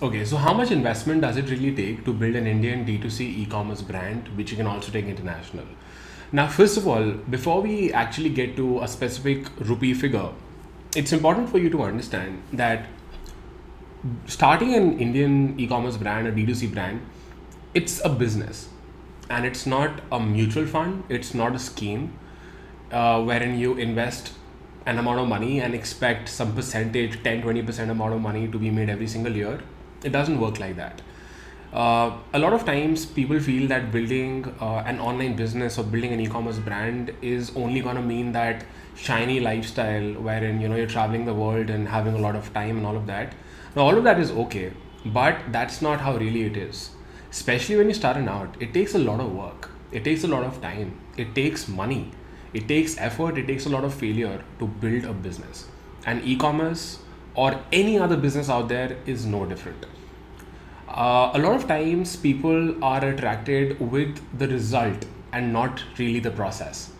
Okay, so how much investment does it really take to build an Indian D2C e-commerce brand, which you can also take international? Now, first of all, before we actually get to a specific rupee figure, it's important for you to understand that starting an Indian e-commerce brand, a D2C brand, it's a business, and it's not a mutual fund. It's not a scheme wherein you invest an amount of money and expect some percentage, 10-20% amount of money to be made every single year. It doesn't work like that. A lot of times people feel that building an online business or building an e-commerce brand is only going to mean that shiny lifestyle wherein you're traveling the world and having a lot of time and all of that. Now all of that is okay, but that's not how really it is. Especially when you're starting out, it takes a lot of work, it takes a lot of time, it takes money, it takes effort, it takes a lot of failure to build a business. And e-commerce or any other business out there is no different. A lot of times people are attracted with the result and not really the process.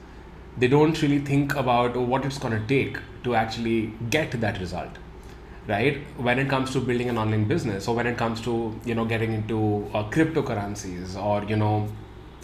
They don't really think about what it's going to take to actually get that result, right? When it comes to building an online business, or when it comes to getting into cryptocurrencies, or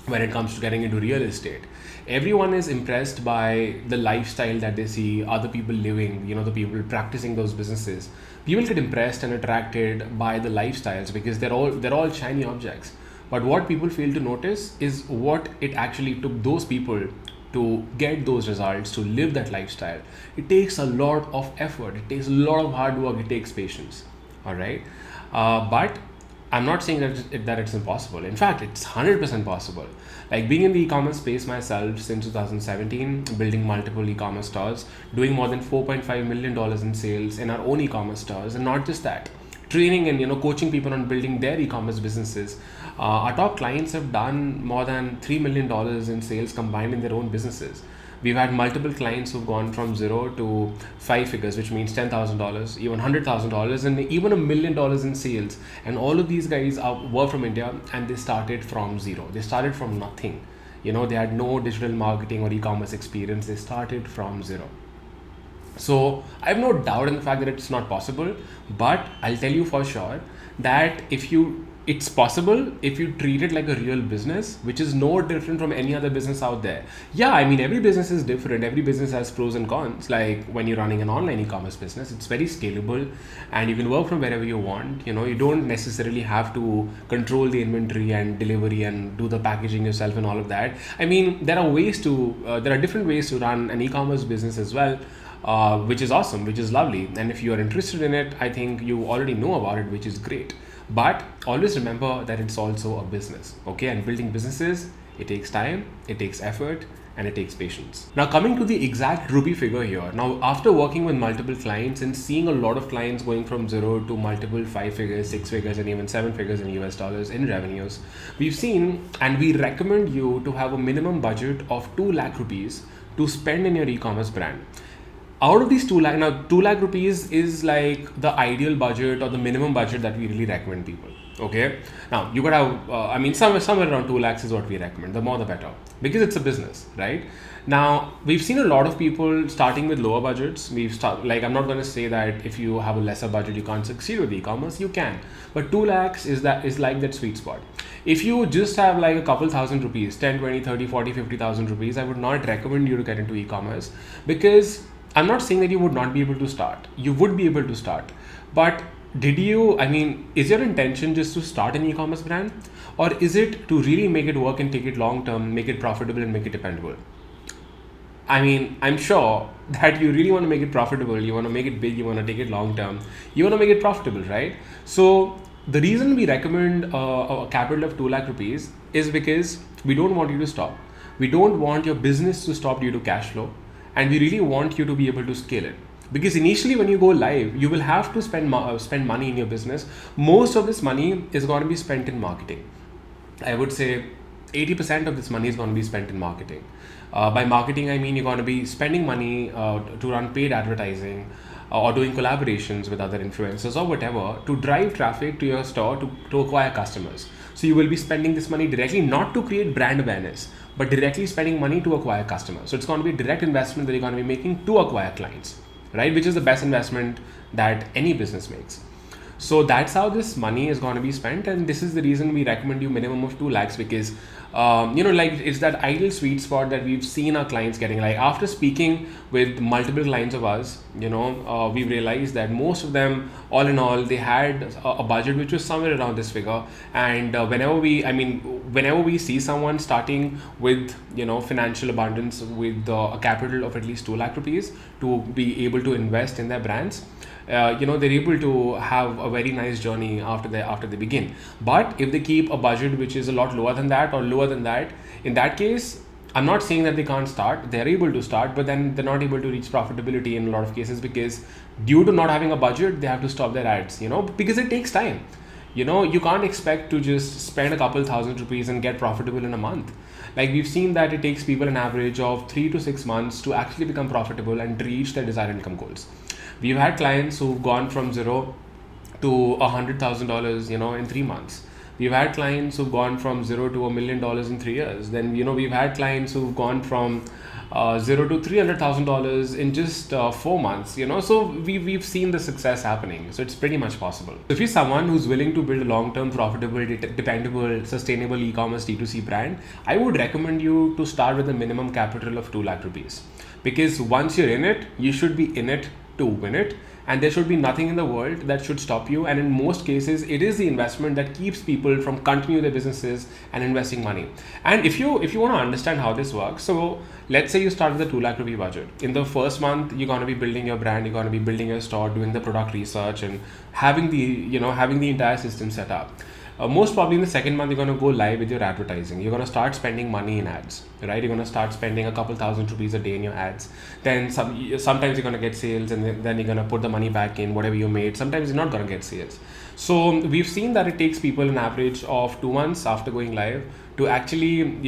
when it comes to getting into real estate, everyone is impressed by the lifestyle that they see other people living, the people practicing those businesses. People get impressed and attracted by the lifestyles because they're all shiny objects. But what people fail to notice is what it actually took those people to get those results, to live that lifestyle. It takes a lot of effort, it takes a lot of hard work, it takes patience. All right. But I'm not saying that it's impossible. In fact, it's 100% possible. Like being in the e-commerce space myself since 2017, building multiple e-commerce stores, doing more than $4.5 million in sales in our own e-commerce stores, and not just that, training and coaching people on building their e-commerce businesses. Our top clients have done more than $3 million in sales combined in their own businesses. We've had multiple clients who've gone from zero to five figures, which means $10,000, even $100,000, and even $1 million in sales. And all of these guys were from India, and they started from zero. They started from nothing. They had no digital marketing or e-commerce experience. They started from zero. So I have no doubt in the fact that it's not possible, but I'll tell you for sure that it's possible if you treat it like a real business, which is no different from any other business out there. Yeah, I mean, every business is different. Every business has pros and cons. Like when you're running an online e-commerce business, it's very scalable and you can work from wherever you want. You don't necessarily have to control the inventory and delivery and do the packaging yourself and all of that. I mean, there are different ways to run an e-commerce business as well, which is awesome, which is lovely. And if you are interested in it, I think you already know about it, which is great. But always remember that it's also a business, okay? And building businesses, it takes time, it takes effort, and it takes patience. Now, coming to the exact rupee figure here. Now, after working with multiple clients and seeing a lot of clients going from zero to multiple five figures, six figures, and even seven figures in US dollars in revenues, we've seen and we recommend you to have a minimum budget of 2 lakh rupees to spend in your e-commerce brand. Out of these 2 lakh, now 2 lakh rupees is like the ideal budget or the minimum budget that we really recommend people. Okay. Now you could have, somewhere around 2 lakhs is what we recommend. The more the better, because it's a business, right? Now we've seen a lot of people starting with lower budgets. I'm not going to say that if you have a lesser budget you can't succeed with e-commerce. You can, but 2 lakhs is like that sweet spot. If you just have like a couple thousand rupees, 10, 20, 30, 40, 50,000 rupees, I would not recommend you to get into e-commerce, because I'm not saying that you would not be able to start. You would be able to start. But is your intention just to start an e-commerce brand? Or is it to really make it work and take it long term, make it profitable and make it dependable? I'm sure that you really want to make it profitable, you want to make it big, you want to take it long term, you want to make it profitable, right? So the reason we recommend a capital of 2 lakh rupees is because we don't want you to stop. We don't want your business to stop due to cash flow, and we really want you to be able to scale it. Because initially when you go live, you will have to spend money in your business. Most of this money is going to be spent in marketing. I would say 80% of this money is going to be spent in marketing. By marketing, I mean you're going to be spending money to run paid advertising, or doing collaborations with other influencers or whatever to drive traffic to your store to acquire customers. So you will be spending this money directly, not to create brand awareness, but directly spending money to acquire customers. So it's going to be a direct investment that you're going to be making to acquire clients, right? Which is the best investment that any business makes. So that's how this money is going to be spent, and this is the reason we recommend you minimum of 2 lakhs, because like it's that ideal sweet spot that we've seen our clients getting. Like after speaking with multiple clients of us, we've realized that most of them, all in all, they had a budget which was somewhere around this figure. And whenever we see someone starting with financial abundance with a capital of at least 2 lakh rupees to be able to invest in their brands, they're able to have a very nice journey after they begin. But if they keep a budget which is a lot lower than that or lower than that, in that case, I'm not saying that they can't start. They're able to start, but then they're not able to reach profitability in a lot of cases, because due to not having a budget, they have to stop their ads, because it takes time. You can't expect to just spend a couple thousand rupees and get profitable in a month. Like we've seen that it takes people an average of 3 to 6 months to actually become profitable and reach their desired income goals. We've had clients who've gone from zero to $100,000, in 3 months. We've had clients who've gone from zero to $1 million in 3 years. Then, we've had clients who've gone from zero to $300,000 in just 4 months, so we've seen the success happening. So it's pretty much possible. If you're someone who's willing to build a long-term, profitable, dependable, sustainable e-commerce D2C brand, I would recommend you to start with a minimum capital of 2 lakh rupees. Because once you're in it, you should be in it to win it, and there should be nothing in the world that should stop you. And in most cases, it is the investment that keeps people from continuing their businesses and investing money. And if you want to understand how this works, so let's say you start with a 2 lakh rupee budget. In the first month, you're going to be building your brand, you're going to be building your store, doing the product research, and having the entire system set up. Most probably in the second month, you're going to go live with your advertising. You're going to start spending money in ads, right? You're going to start spending a couple thousand rupees a day in your ads. Then sometimes you're going to get sales, and then you're going to put the money back in whatever you made. Sometimes you're not going to get sales. So we've seen that it takes people an average of 2 months after going live to actually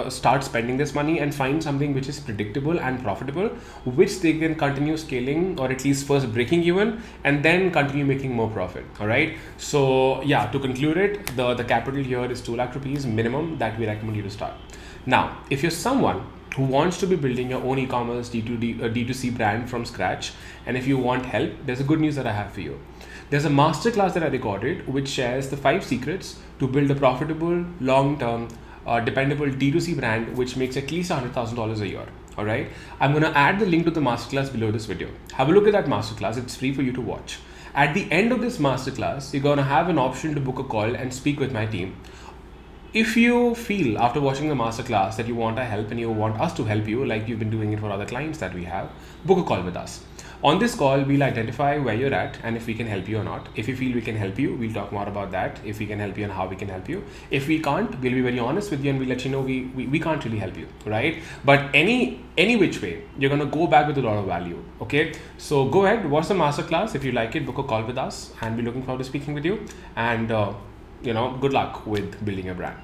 start spending this money and find something which is predictable and profitable, which they can continue scaling, or at least first breaking even, and then continue making more profit. All right, so yeah, to conclude it, the capital here is 2 lakh rupees minimum that we recommend you to start. Now, if you're someone who wants to be building your own e-commerce D2C brand from scratch, and if you want help, there's a good news that I have for you. There's a masterclass that I recorded which shares the 5 secrets to build a profitable, long-term, dependable D2C brand which makes at least $100,000 a year. All right, I'm going to add the link to the masterclass below this video. Have a look at that masterclass. It's free for you to watch. At the end of this masterclass, you're going to have an option to book a call and speak with my team. If you feel after watching the masterclass that you want our help and you want us to help you, like you've been doing it for other clients that we have, book a call with us. On this call, we'll identify where you're at and if we can help you or not. If you feel we can help you, we'll talk more about that. If we can help you and how we can help you. If we can't, we'll be very honest with you and we'll let you know we can't really help you, right? But any which way, you're going to go back with a lot of value, okay? So go ahead, watch the masterclass. If you like it, book a call with us, and we're looking forward to speaking with you. And, good luck with building your brand.